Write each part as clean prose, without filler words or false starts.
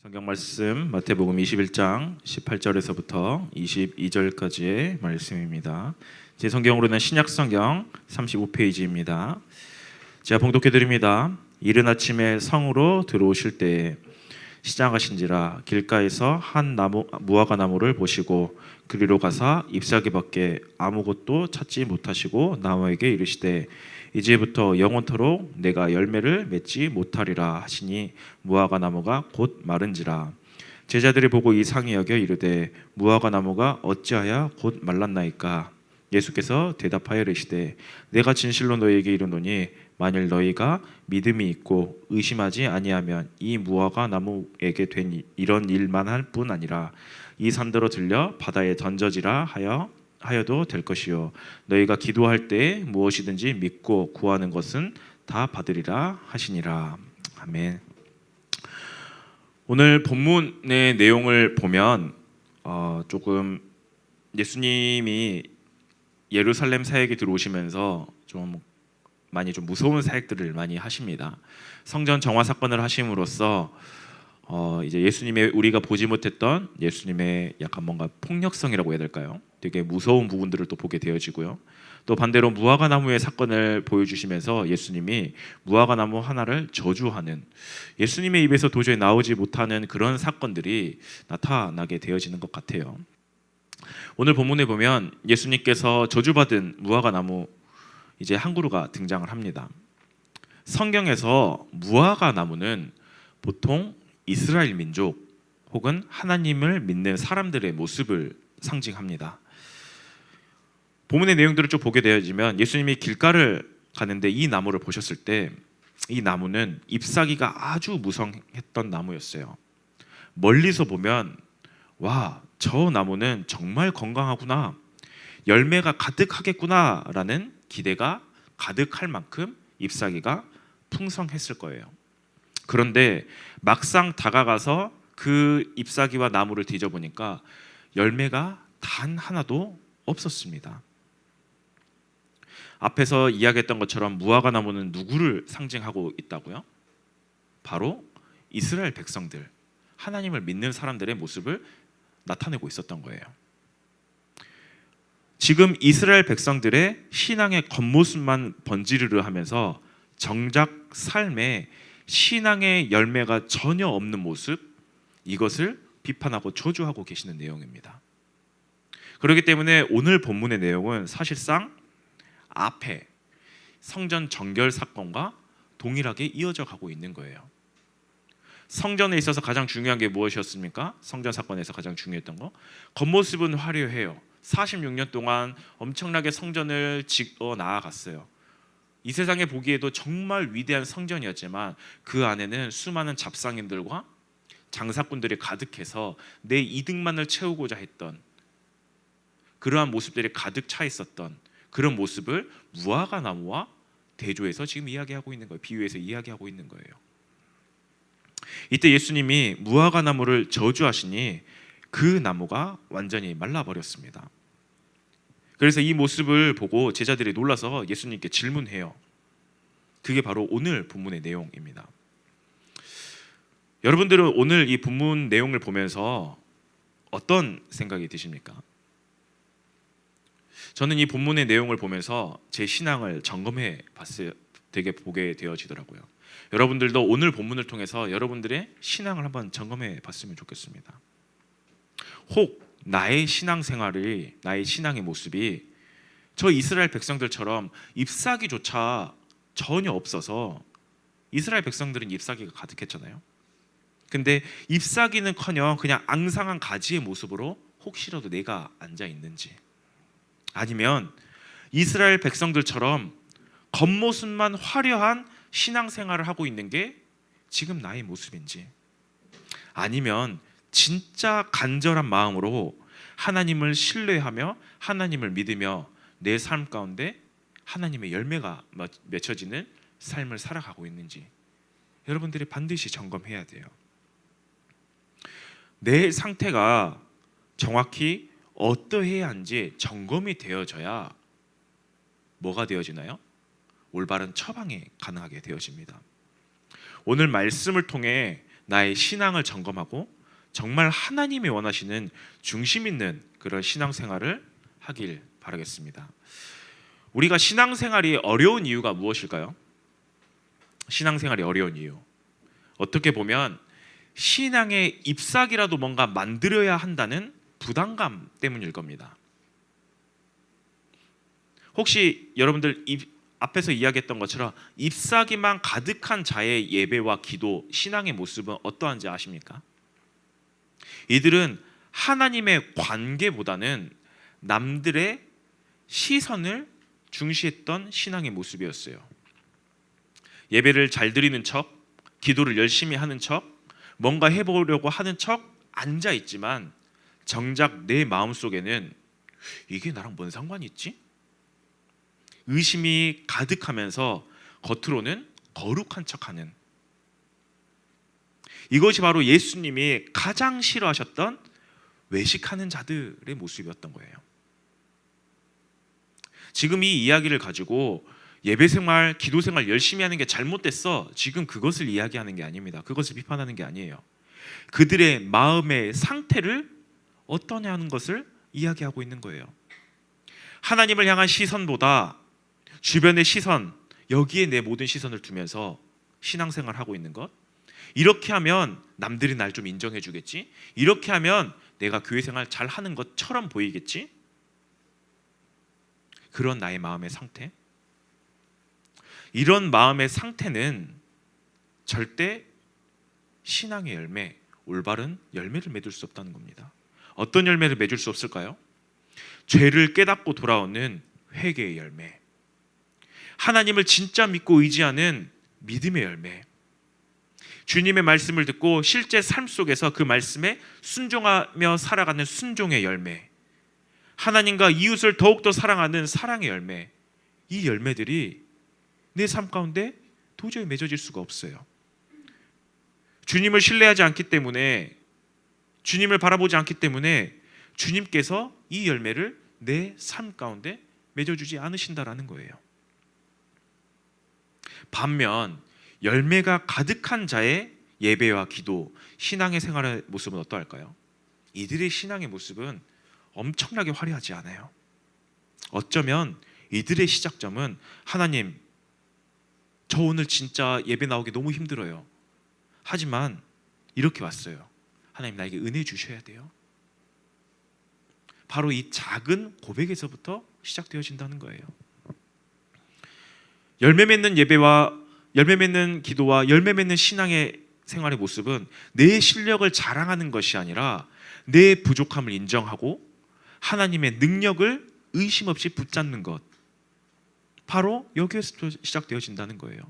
성경 말씀 마태복음 21장 18절에서부터 22절까지의 말씀입니다. 제 성경으로는 신약 성경 35페이지입니다. 제가 봉독해 드립니다. 이른 아침에 성으로 들어오실 때에 시장하신지라 길가에서 한 나무 무화과 나무를 보시고 그리로 가사 잎사귀 밖에 아무것도 찾지 못하시고 나무에게 이르시되 이제부터 영원토록 내가 열매를 맺지 못하리라 하시니 무화과 나무가 곧 마른지라. 제자들이 보고 이상히 여겨 이르되 무화과 나무가 어찌하여 곧 말랐나이까. 예수께서 대답하여 이르시되 내가 진실로 너희에게 이르노니 만일 너희가 믿음이 있고 의심하지 아니하면 이 무화과 나무에게 된 이런 일만 할 뿐 아니라 이 산더러 들려 바다에 던져지라 하여도 될 것이요 너희가 기도할 때 무엇이든지 믿고 구하는 것은 다 받으리라 하시니라. 아멘. 오늘 본문의 내용을 보면 조금 예수님이 예루살렘 사역에 들어오시면서 좀 많이 좀 무서운 사역들을 많이 하십니다. 성전 정화 사건을 하심으로써 이제 예수님의 우리가 보지 못했던 예수님의 약간 뭔가 폭력성이라고 해야 될까요? 되게 무서운 부분들을 또 보게 되어지고요. 또 반대로 무화과 나무의 사건을 보여주시면서 예수님이 무화과 나무 하나를 저주하는, 예수님의 입에서 도저히 나오지 못하는 그런 사건들이 나타나게 되어지는 것 같아요. 오늘 본문에 보면 예수님께서 저주받은 무화과 나무 이제 한 그루가 등장을 합니다. 성경에서 무화과 나무는 보통 이스라엘 민족 혹은 하나님을 믿는 사람들의 모습을 상징합니다. 본문의 내용들을 좀 보게 되어지면 예수님이 길가를 가는데 이 나무를 보셨을 때 이 나무는 잎사귀가 아주 무성했던 나무였어요. 멀리서 보면 와, 저 나무는 정말 건강하구나, 열매가 가득하겠구나 라는 기대가 가득할 만큼 잎사귀가 풍성했을 거예요. 그런데 막상 다가가서 그 잎사귀와 나무를 뒤져보니까 열매가 단 하나도 없었습니다. 앞에서 이야기했던 것처럼 무화과 나무는 누구를 상징하고 있다고요? 바로 이스라엘 백성들, 하나님을 믿는 사람들의 모습을 나타내고 있었던 거예요. 지금 이스라엘 백성들의 신앙의 겉모습만 번지르르 하면서 정작 삶에 신앙의 열매가 전혀 없는 모습, 이것을 비판하고 저주하고 계시는 내용입니다. 그렇기 때문에 오늘 본문의 내용은 사실상 앞에 성전 정결 사건과 동일하게 이어져 가고 있는 거예요. 성전에 있어서 가장 중요한 게 무엇이었습니까? 성전 사건에서 가장 중요했던 거, 겉모습은 화려해요. 46년 동안 엄청나게 성전을 지어 나아갔어요. 이 세상에 보기에도 정말 위대한 성전이었지만 그 안에는 수많은 잡상인들과 장사꾼들이 가득해서 내 이득만을 채우고자 했던 그러한 모습들이 가득 차 있었던 그런 모습을 무화과 나무와 대조해서 지금 이야기하고 있는 거예요. 비유해서 이야기하고 있는 거예요. 이때 예수님이 무화과 나무를 저주하시니 그 나무가 완전히 말라버렸습니다. 그래서 이 모습을 보고 제자들이 놀라서 예수님께 질문해요. 그게 바로 오늘 본문의 내용입니다. 여러분들은 오늘 이 본문 내용을 보면서 어떤 생각이 드십니까? 저는 이 본문의 내용을 보면서 제 신앙을 점검해 봤어요. 되게 보게 되어지더라고요. 여러분들도 오늘 본문을 통해서 여러분들의 신앙을 한번 점검해 봤으면 좋겠습니다. 혹 나의 신앙생활이, 나의 신앙의 모습이 저 이스라엘 백성들처럼 잎사귀조차 전혀 없어서, 이스라엘 백성들은 잎사귀가 가득했잖아요. 근데 잎사귀는커녕 그냥 앙상한 가지의 모습으로 혹시라도 내가 앉아 있는지, 아니면 이스라엘 백성들처럼 겉모습만 화려한 신앙생활을 하고 있는 게 지금 나의 모습인지, 아니면 진짜 간절한 마음으로 하나님을 신뢰하며 하나님을 믿으며 내 삶 가운데 하나님의 열매가 맺혀지는 삶을 살아가고 있는지 여러분들이 반드시 점검해야 돼요. 내 상태가 정확히 어떠해야 하는지 점검이 되어져야 뭐가 되어지나요? 올바른 처방이 가능하게 되어집니다. 오늘 말씀을 통해 나의 신앙을 점검하고 정말 하나님이 원하시는 중심 있는 그런 신앙생활을 하길 바라겠습니다. 우리가 신앙생활이 어려운 이유가 무엇일까요? 신앙생활이 어려운 이유, 어떻게 보면 신앙의 잎사귀라도 뭔가 만들어야 한다는 부담감 때문일 겁니다. 혹시 여러분들 앞에서 이야기했던 것처럼 잎사귀만 가득한 자의 예배와 기도, 신앙의 모습은 어떠한지 아십니까? 이들은 하나님의 관계보다는 남들의 시선을 중시했던 신앙의 모습이었어요. 예배를 잘 드리는 척, 기도를 열심히 하는 척, 뭔가 해보려고 하는 척 앉아 있지만 정작 내 마음속에는 이게 나랑 뭔 상관이 있지? 의심이 가득하면서 겉으로는 거룩한 척하는, 이것이 바로 예수님이 가장 싫어하셨던 외식하는 자들의 모습이었던 거예요. 지금 이 이야기를 가지고 예배생활, 기도생활 열심히 하는 게 잘못됐어, 지금 그것을 이야기하는 게 아닙니다. 그것을 비판하는 게 아니에요. 그들의 마음의 상태를 어떠냐는 것을 이야기하고 있는 거예요. 하나님을 향한 시선보다 주변의 시선, 여기에 내 모든 시선을 두면서 신앙생활을 하고 있는 것, 이렇게 하면 남들이 날 좀 인정해 주겠지, 이렇게 하면 내가 교회생활 잘 하는 것처럼 보이겠지, 그런 나의 마음의 상태, 이런 마음의 상태는 절대 신앙의 열매, 올바른 열매를 맺을 수 없다는 겁니다. 어떤 열매를 맺을 수 없을까요? 죄를 깨닫고 돌아오는 회개의 열매, 하나님을 진짜 믿고 의지하는 믿음의 열매, 주님의 말씀을 듣고 실제 삶 속에서 그 말씀에 순종하며 살아가는 순종의 열매, 하나님과 이웃을 더욱더 사랑하는 사랑의 열매, 이 열매들이 내 삶 가운데 도저히 맺어질 수가 없어요. 주님을 신뢰하지 않기 때문에, 주님을 바라보지 않기 때문에 주님께서 이 열매를 내 삶 가운데 맺어주지 않으신다라는 거예요. 반면 열매가 가득한 자의 예배와 기도, 신앙의 생활의 모습은 어떠할까요? 이들의 신앙의 모습은 엄청나게 화려하지 않아요. 어쩌면 이들의 시작점은 하나님, 저 오늘 진짜 예배 나오기 너무 힘들어요. 하지만 이렇게 왔어요. 하나님, 나에게 은혜 주셔야 돼요. 바로 이 작은 고백에서부터 시작되어진다는 거예요. 열매 맺는 예배와 열매 맺는 기도와 열매 맺는 신앙의 생활의 모습은 내 실력을 자랑하는 것이 아니라 내 부족함을 인정하고 하나님의 능력을 의심 없이 붙잡는 것, 바로 여기에서 시작되어진다는 거예요.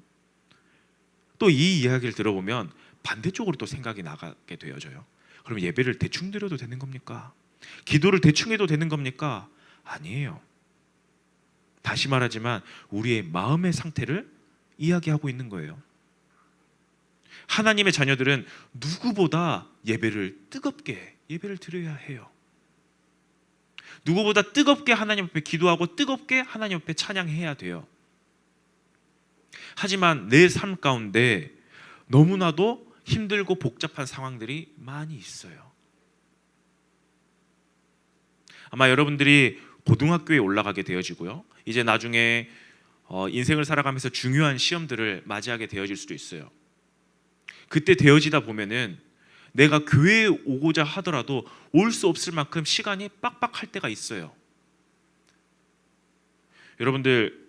또 이 이야기를 들어보면 반대쪽으로 또 생각이 나가게 되어져요. 그럼 예배를 대충 드려도 되는 겁니까? 기도를 대충 해도 되는 겁니까? 아니에요. 다시 말하지만 우리의 마음의 상태를 이야기하고 있는 거예요. 하나님의 자녀들은 누구보다 예배를 뜨겁게 예배를 드려야 해요. 누구보다 뜨겁게 하나님 앞에 기도하고 뜨겁게 하나님 앞에 찬양해야 돼요. 하지만 내 삶 가운데 너무나도 힘들고 복잡한 상황들이 많이 있어요. 아마 여러분들이 고등학교에 올라가게 되어지고요, 이제 나중에 인생을 살아가면서 중요한 시험들을 맞이하게 되어질 수도 있어요. 그때 되어지다 보면은 내가 교회에 오고자 하더라도 올 수 없을 만큼 시간이 빡빡할 때가 있어요. 여러분들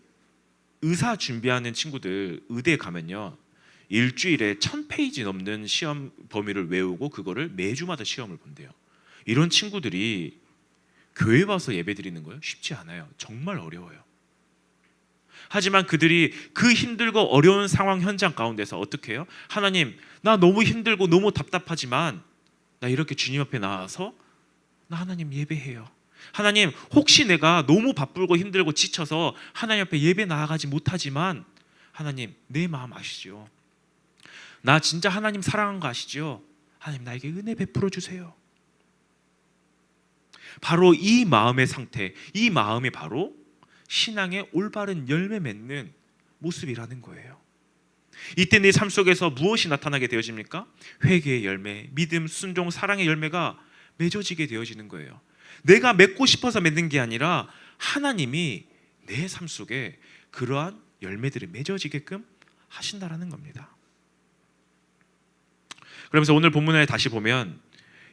의사 준비하는 친구들 의대에 가면요, 일주일에 1000페이지 넘는 시험 범위를 외우고 그거를 매주마다 시험을 본대요. 이런 친구들이 교회 와서 예배 드리는 거예요? 쉽지 않아요. 정말 어려워요. 하지만 그들이 그 힘들고 어려운 상황 현장 가운데서 어떻게 해요? 하나님, 나 너무 힘들고 너무 답답하지만 나 이렇게 주님 앞에 나와서 나 하나님 예배해요. 하나님, 혹시 내가 너무 바쁘고 힘들고 지쳐서 하나님 앞에 예배 나아가지 못하지만 하나님, 내 마음 아시죠? 나 진짜 하나님 사랑한 거 아시죠? 하나님, 나에게 은혜 베풀어 주세요. 바로 이 마음의 상태, 이 마음이 바로 신앙의 올바른 열매 맺는 모습이라는 거예요. 이때 내 삶 속에서 무엇이 나타나게 되어집니까? 회개의 열매, 믿음, 순종, 사랑의 열매가 맺어지게 되어지는 거예요. 내가 맺고 싶어서 맺는 게 아니라 하나님이 내 삶 속에 그러한 열매들이 맺어지게끔 하신다라는 겁니다. 그러면서 오늘 본문에 다시 보면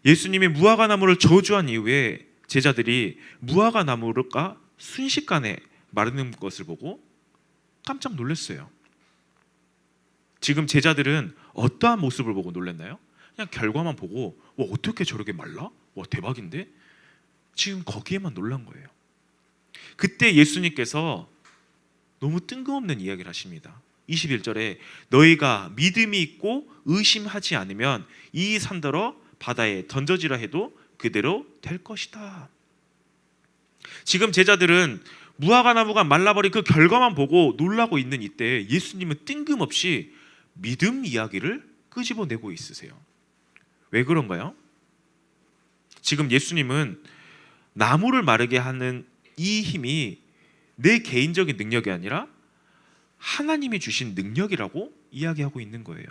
예수님이 무화과 나무를 저주한 이후에 제자들이 무화과 나무가 순식간에 마르는 것을 보고 깜짝 놀랐어요. 지금 제자들은 어떠한 모습을 보고 놀랐나요? 그냥 결과만 보고 와, 어떻게 저렇게 말라? 와, 대박인데? 지금 거기에만 놀란 거예요. 그때 예수님께서 너무 뜬금없는 이야기를 하십니다. 21절에 너희가 믿음이 있고 의심하지 않으면 이 산더러 바다에 던져지라 해도 그대로 될 것이다. 지금 제자들은 무화과 나무가 말라버린 그 결과만 보고 놀라고 있는 이때 예수님은 뜬금없이 믿음 이야기를 끄집어내고 있으세요. 왜 그런가요? 지금 예수님은 나무를 마르게 하는 이 힘이 내 개인적인 능력이 아니라 하나님이 주신 능력이라고 이야기하고 있는 거예요.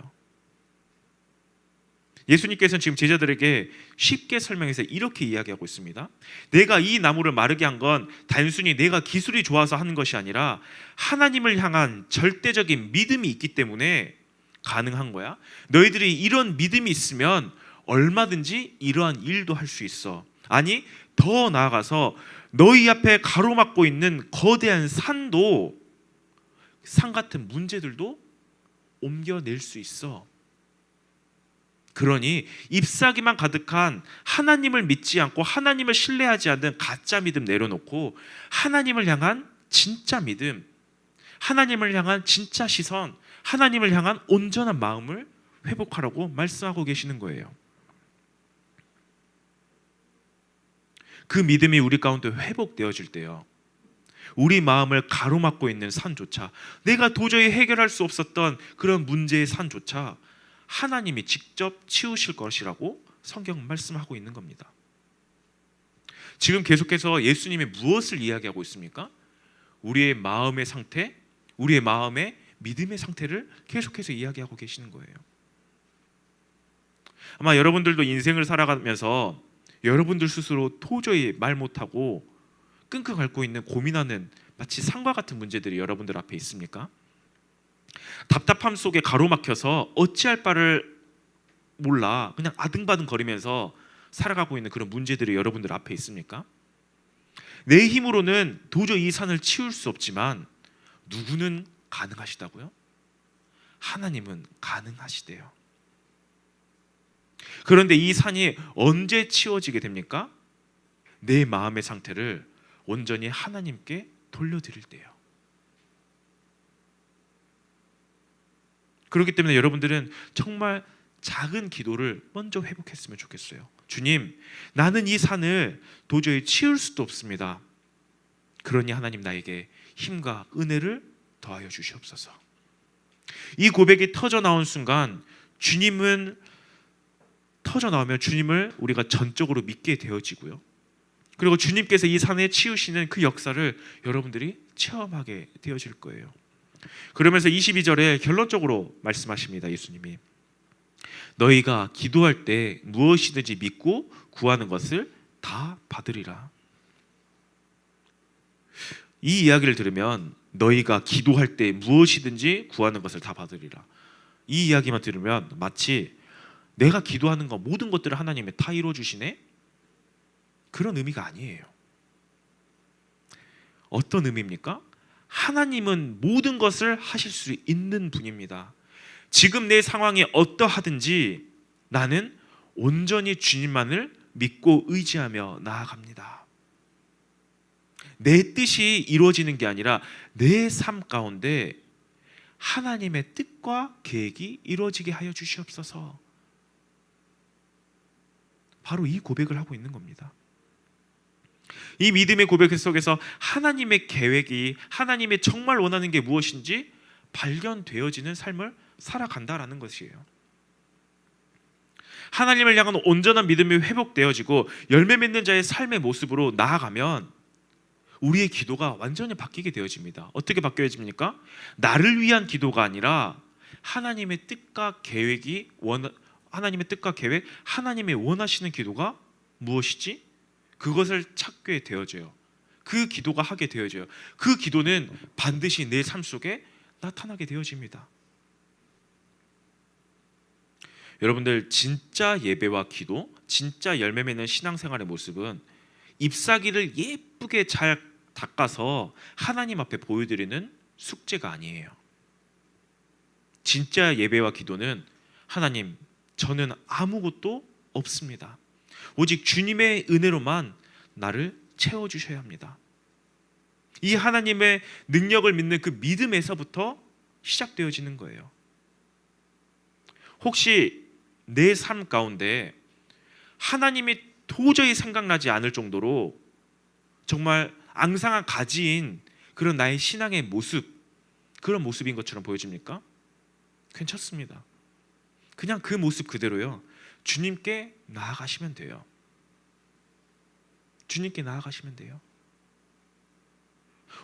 예수님께서는 지금 제자들에게 쉽게 설명해서 이렇게 이야기하고 있습니다. 내가 이 나무를 마르게 한 건 단순히 내가 기술이 좋아서 하는 것이 아니라 하나님을 향한 절대적인 믿음이 있기 때문에 가능한 거야. 너희들이 이런 믿음이 있으면 얼마든지 이러한 일도 할 수 있어. 아니, 더 나아가서 너희 앞에 가로막고 있는 거대한 산도, 산 같은 문제들도 옮겨낼 수 있어. 그러니 잎사귀만 가득한 하나님을 믿지 않고 하나님을 신뢰하지 않는 가짜 믿음 내려놓고 하나님을 향한 진짜 믿음, 하나님을 향한 진짜 시선, 하나님을 향한 온전한 마음을 회복하라고 말씀하고 계시는 거예요. 그 믿음이 우리 가운데 회복되어질 때요, 우리 마음을 가로막고 있는 산조차, 내가 도저히 해결할 수 없었던 그런 문제의 산조차 하나님이 직접 치우실 것이라고 성경은 말씀하고 있는 겁니다. 지금 계속해서 예수님이 무엇을 이야기하고 있습니까? 우리의 마음의 상태, 우리의 마음의 믿음의 상태를 계속해서 이야기하고 계시는 거예요. 아마 여러분들도 인생을 살아가면서 여러분들 스스로 도저히 말 못하고 끙끙 앓고 있는, 고민하는 마치 산과 같은 문제들이 여러분들 앞에 있습니까? 답답함 속에 가로막혀서 어찌할 바를 몰라 그냥 아등바등 거리면서 살아가고 있는 그런 문제들이 여러분들 앞에 있습니까? 내 힘으로는 도저히 이 산을 치울 수 없지만 누구는 가능하시다고요? 하나님은 가능하시대요. 그런데 이 산이 언제 치워지게 됩니까? 내 마음의 상태를 온전히 하나님께 돌려드릴 때요. 그렇기 때문에 여러분들은 정말 작은 기도를 먼저 회복했으면 좋겠어요. 주님, 나는 이 산을 도저히 치울 수도 없습니다. 그러니 하나님 나에게 힘과 은혜를 더하여 주시옵소서. 이 고백이 터져 나온 순간 주님은 터져 나오면 주님을 우리가 전적으로 믿게 되어지고요. 그리고 주님께서 이 산에 치우시는 그 역사를 여러분들이 체험하게 되어질 거예요. 그러면서 22절에 결론적으로 말씀하십니다. 예수님이 너희가 기도할 때 무엇이든지 믿고 구하는 것을 다 받으리라. 이 이야기를 들으면 너희가 기도할 때 무엇이든지 구하는 것을 다 받으리라, 이 이야기만 들으면 마치 내가 기도하는 거 모든 것들을 하나님이 다 이루어주시네? 그런 의미가 아니에요. 어떤 의미입니까? 하나님은 모든 것을 하실 수 있는 분입니다. 지금 내 상황이 어떠하든지 나는 온전히 주님만을 믿고 의지하며 나아갑니다. 내 뜻이 이루어지는 게 아니라 내 삶 가운데 하나님의 뜻과 계획이 이루어지게 하여 주시옵소서. 바로 이 고백을 하고 있는 겁니다. 이 믿음의 고백 속에서 하나님의 계획이, 하나님의 정말 원하는 게 무엇인지 발견되어지는 삶을 살아간다라는 것이에요. 하나님을 향한 온전한 믿음이 회복되어지고 열매 맺는 자의 삶의 모습으로 나아가면 우리의 기도가 완전히 바뀌게 되어집니다. 어떻게 바뀌어집니까? 나를 위한 기도가 아니라 하나님의 뜻과 계획이 하나님의 뜻과 계획, 하나님의 원하시는 기도가 무엇이지? 그것을 찾게 되어져요. 그 기도가 하게 되어져요. 그 기도는 반드시 내 삶 속에 나타나게 되어집니다. 여러분들, 진짜 예배와 기도, 진짜 열매 맺는 신앙생활의 모습은 잎사귀를 예쁘게 잘 닦아서 하나님 앞에 보여드리는 숙제가 아니에요. 진짜 예배와 기도는 하나님, 저는 아무것도 없습니다. 오직 주님의 은혜로만 나를 채워주셔야 합니다. 이 하나님의 능력을 믿는 그 믿음에서부터 시작되어지는 거예요. 혹시 내 삶 가운데 하나님이 도저히 생각나지 않을 정도로 정말 앙상한 가지인 그런 나의 신앙의 모습, 그런 모습인 것처럼 보여집니까? 괜찮습니다. 그냥 그 모습 그대로요, 주님께 나아가시면 돼요. 주님께 나아가시면 돼요.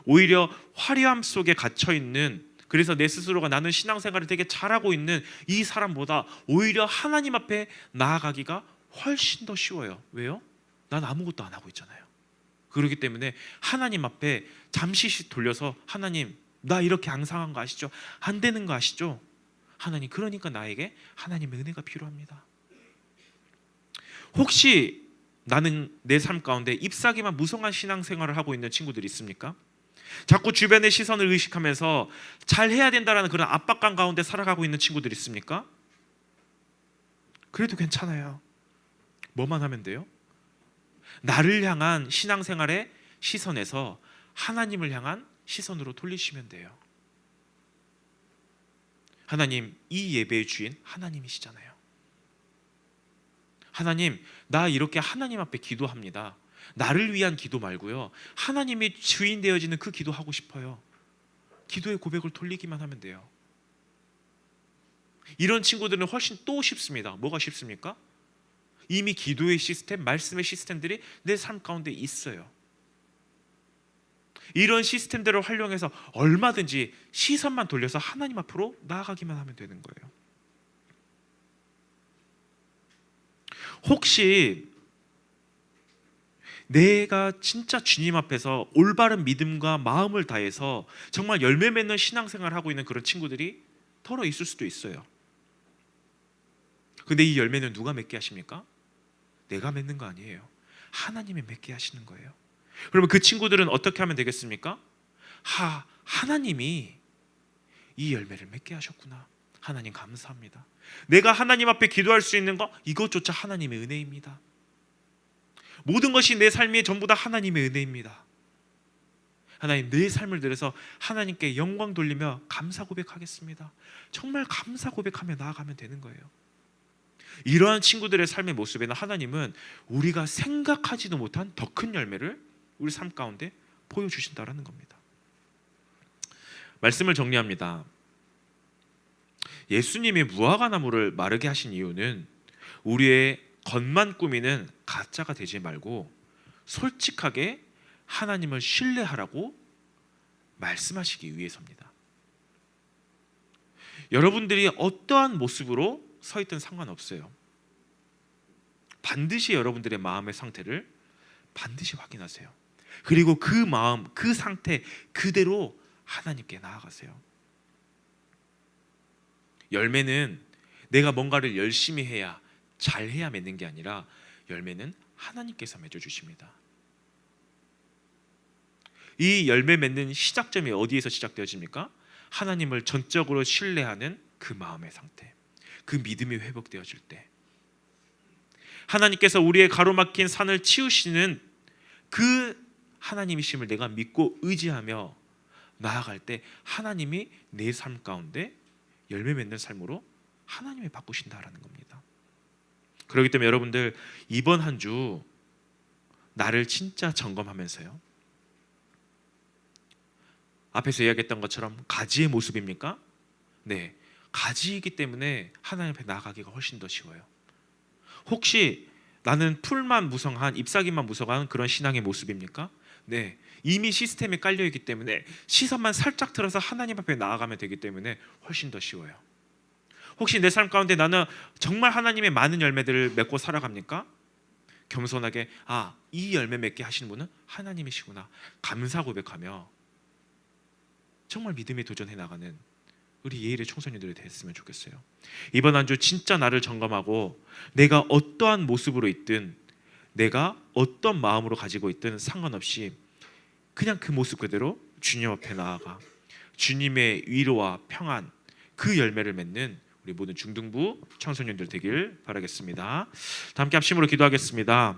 오히려 화려함 속에 갇혀있는, 그래서 내 스스로가 나는 신앙생활을 되게 잘하고 있는 이 사람보다 오히려 하나님 앞에 나아가기가 훨씬 더 쉬워요. 왜요? 난 아무것도 안 하고 있잖아요. 그렇기 때문에 하나님 앞에 잠시 돌려서, 하나님, 나 이렇게 앙상한 거 아시죠? 안 되는 거 아시죠? 하나님, 그러니까 나에게 하나님의 은혜가 필요합니다. 혹시 나는 내 삶 가운데 잎사귀만 무성한 신앙생활을 하고 있는 친구들이 있습니까? 자꾸 주변의 시선을 의식하면서 잘해야 된다라는 그런 압박감 가운데 살아가고 있는 친구들이 있습니까? 그래도 괜찮아요. 뭐만 하면 돼요? 나를 향한 신앙생활의 시선에서 하나님을 향한 시선으로 돌리시면 돼요. 하나님, 이 예배의 주인 하나님이시잖아요. 하나님, 나 이렇게 하나님 앞에 기도합니다. 나를 위한 기도 말고요, 하나님이 주인 되어지는 그 기도하고 싶어요. 기도의 고백을 돌리기만 하면 돼요. 이런 친구들은 훨씬 또 쉽습니다. 뭐가 쉽습니까? 이미 기도의 시스템, 말씀의 시스템들이 내 삶 가운데 있어요. 이런 시스템들을 활용해서 얼마든지 시선만 돌려서 하나님 앞으로 나아가기만 하면 되는 거예요. 혹시 내가 진짜 주님 앞에서 올바른 믿음과 마음을 다해서 정말 열매 맺는 신앙생활을 하고 있는 그런 친구들이 덜어 있을 수도 있어요. 근데 이 열매는 누가 맺게 하십니까? 내가 맺는 거 아니에요. 하나님이 맺게 하시는 거예요. 그러면 그 친구들은 어떻게 하면 되겠습니까? 하나님이 이 열매를 맺게 하셨구나. 하나님 감사합니다. 내가 하나님 앞에 기도할 수 있는 거, 이것조차 하나님의 은혜입니다. 모든 것이 내 삶이 전부 다 하나님의 은혜입니다. 하나님, 내 삶을 들여서 하나님께 영광 돌리며 감사 고백하겠습니다. 정말 감사 고백하며 나아가면 되는 거예요. 이러한 친구들의 삶의 모습에는 하나님은 우리가 생각하지도 못한 더 큰 열매를 우리 삶 가운데 보여주신다라는 겁니다. 말씀을 정리합니다. 예수님이 무화과나무를 마르게 하신 이유는 우리의 겉만 꾸미는 가짜가 되지 말고 솔직하게 하나님을 신뢰하라고 말씀하시기 위해서입니다. 여러분들이 어떠한 모습으로 서 있든 상관없어요. 반드시 여러분들의 마음의 상태를 반드시 확인하세요. 그리고 그 마음, 그 상태 그대로 하나님께 나아가세요. 열매는 내가 뭔가를 열심히 해야, 잘해야 맺는 게 아니라 열매는 하나님께서 맺어주십니다. 이 열매 맺는 시작점이 어디에서 시작되어집니까? 하나님을 전적으로 신뢰하는 그 마음의 상태, 그 믿음이 회복되어질 때, 하나님께서 우리의 가로막힌 산을 치우시는 그 하나님이심을 내가 믿고 의지하며 나아갈 때 하나님이 내 삶 가운데 열매 맺는 삶으로 하나님이 바꾸신다라는 겁니다. 그렇기 때문에 여러분들, 이번 한 주 나를 진짜 점검하면서요, 앞에서 이야기했던 것처럼 가지의 모습입니까? 네, 가지이기 때문에 하나님 앞에 나아가기가 훨씬 더 쉬워요. 혹시 나는 풀만 무성한, 잎사귀만 무성한 그런 신앙의 모습입니까? 네, 이미 시스템에 깔려있기 때문에 시선만 살짝 틀어서 하나님 앞에 나아가면 되기 때문에 훨씬 더 쉬워요. 혹시 내 삶 가운데 나는 정말 하나님의 많은 열매들을 맺고 살아갑니까? 겸손하게 이 열매 맺게 하시는 분은 하나님이시구나 감사 고백하며 정말 믿음에 도전해 나가는 우리 예일의 청소년들이 됐으면 좋겠어요. 이번 한 주 진짜 나를 점검하고 내가 어떠한 모습으로 있든 내가 어떤 마음으로 가지고 있든 상관없이 그냥 그 모습 그대로 주님 앞에 나아가 주님의 위로와 평안 그 열매를 맺는 우리 모든 중등부 청소년들 되길 바라겠습니다. 다 함께 합심으로 기도하겠습니다.